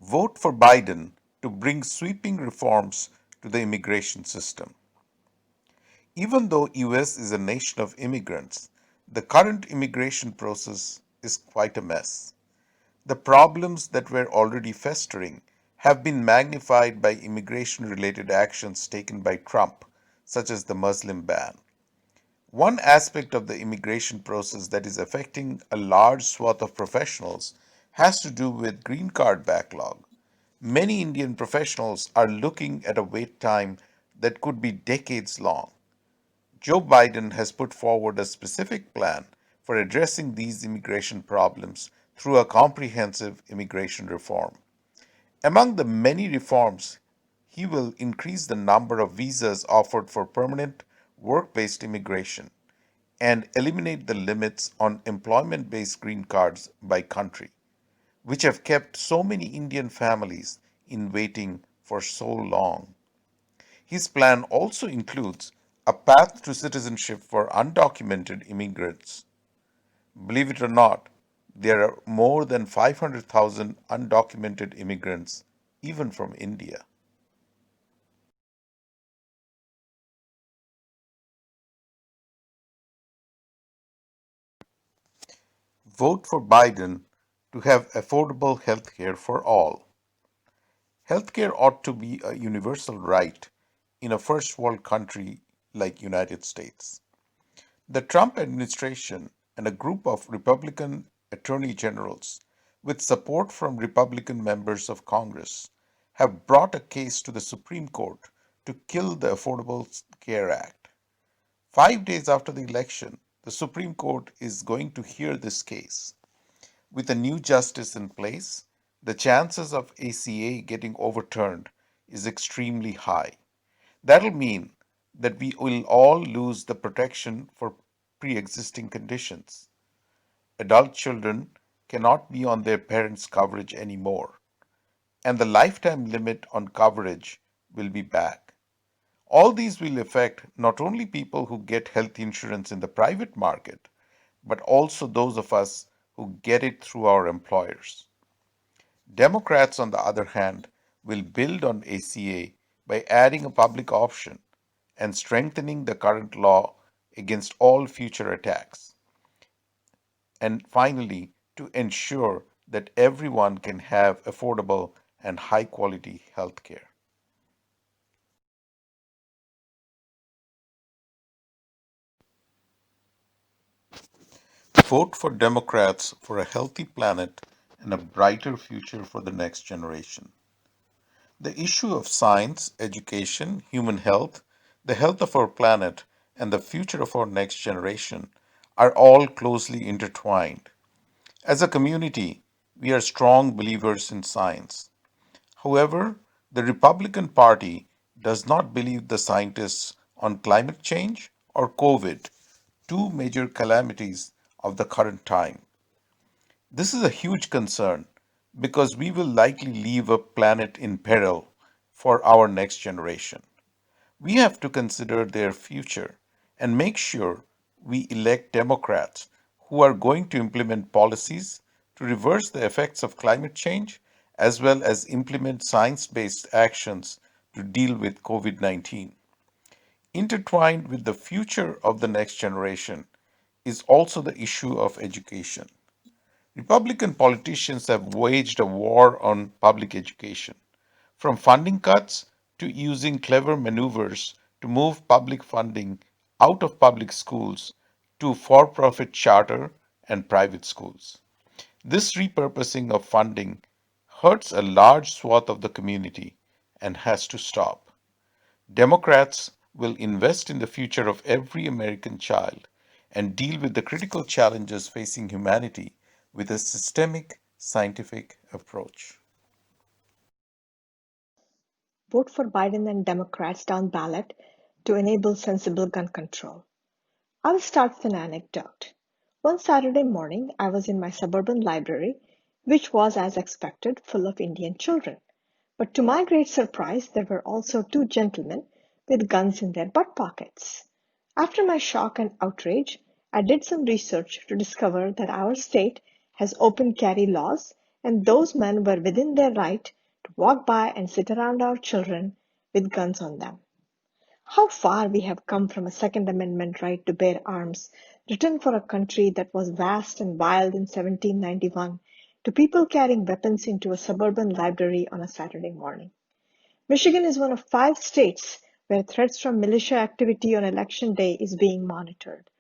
Vote for Biden to bring sweeping reforms to the immigration system. Even though US is a nation of immigrants, the current immigration process is quite a mess. The problems that were already festering have been magnified by immigration related actions taken by Trump, such as the Muslim ban. One aspect of the immigration process that is affecting a large swath of professionals has to do with green card backlog. Many Indian professionals are looking at a wait time that could be decades long. Joe Biden has put forward a specific plan for addressing these immigration problems through a comprehensive immigration reform. Among the many reforms, he will increase the number of visas offered for permanent work based immigration and eliminate the limits on employment based green cards by country, which have kept so many Indian families in waiting for so long. His plan also includes a path to citizenship for undocumented immigrants. Believe it or not, there are more than 500,000 undocumented immigrants, even from India. Vote for Biden to have affordable health care for all. Healthcare ought to be a universal right in a first world country like United States. The Trump administration and a group of Republican attorney generals with support from Republican members of Congress have brought a case to the Supreme Court to kill the Affordable Care Act. 5 days after the election, the Supreme Court is going to hear this case. With a new justice in place, the chances of ACA getting overturned is extremely high. That'll mean that we will all lose the protection for pre existing conditions. Adult children cannot be on their parents' coverage anymore, and the lifetime limit on coverage will be back. All these will affect not only people who get health insurance in the private market, but also those of us who get it through our employers. Democrats, on the other hand, will build on ACA by adding a public option and strengthening the current law against all future attacks. And finally, to ensure that everyone can have affordable and high quality health care. Vote for Democrats for a healthy planet and a brighter future for the next generation. The issue of science, education, human health, the health of our planet, and the future of our next generation are all closely intertwined. As a community, we are strong believers in science. However, the Republican Party does not believe the scientists on climate change or COVID, two major calamities of the current time. This is a huge concern because we will likely leave a planet in peril for our next generation. We have to consider their future and make sure we elect Democrats who are going to implement policies to reverse the effects of climate change as well as implement science based actions to deal with COVID 19. Intertwined with the future of the next generation is also the issue of education. Republican politicians have waged a war on public education, from funding cuts to using clever maneuvers to move public funding out of public schools to for profit charter and private schools. This repurposing of funding hurts a large swath of the community and has to stop. Democrats will invest in the future of every American child and deal with the critical challenges facing humanity with a systemic scientific approach. Vote for Biden and Democrats down ballot to enable sensible gun control. I'll start with an anecdote. One Saturday morning, I was in my suburban library, which was, as expected, full of Indian children. But to my great surprise, there were also two gentlemen with guns in their butt pockets. After my shock and outrage, I did some research to discover that our state has open carry laws and those men were within their right to walk by and sit around our children with guns on them. How far we have come from a Second Amendment right to bear arms, written for a country that was vast and wild in 1791, to people carrying weapons into a suburban library on a Saturday morning. Michigan is one of 5 states where threats from militia activity on election day is being monitored.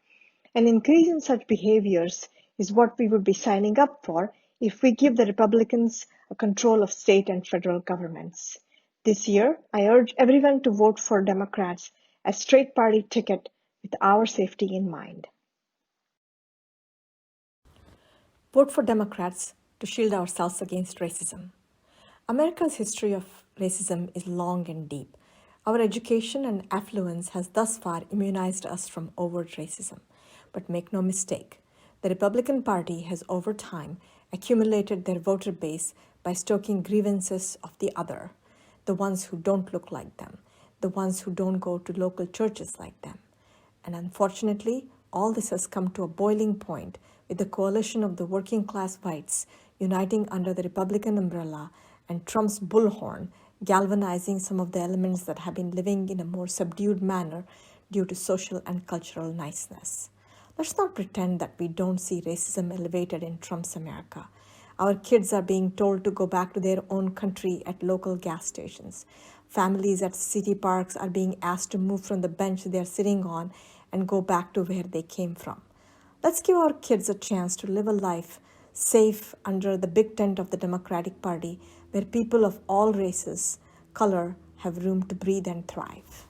An increase in such behaviors is what we would be signing up for if we give the Republicans a control of state and federal governments. This year, I urge everyone to vote for Democrats as straight party ticket with our safety in mind. Vote for Democrats to shield ourselves against racism. America's history of racism is long and deep. Our education and affluence has thus far immunized us from overt racism. But make no mistake, the Republican Party has over time accumulated their voter base by stoking grievances of the other, the ones who don't look like them, the ones who don't go to local churches like them. And unfortunately, all this has come to a boiling point with the coalition of the working class whites uniting under the Republican umbrella and Trump's bullhorn galvanizing some of the elements that have been living in a more subdued manner due to social and cultural niceness. Let's not pretend that we don't see racism elevated in Trump's America. Our kids are being told to go back to their own country at local gas stations. Families at city parks are being asked to move from the bench they're sitting on and go back to where they came from. Let's give our kids a chance to live a life safe under the big tent of the Democratic Party where people of all races, color have room to breathe and thrive.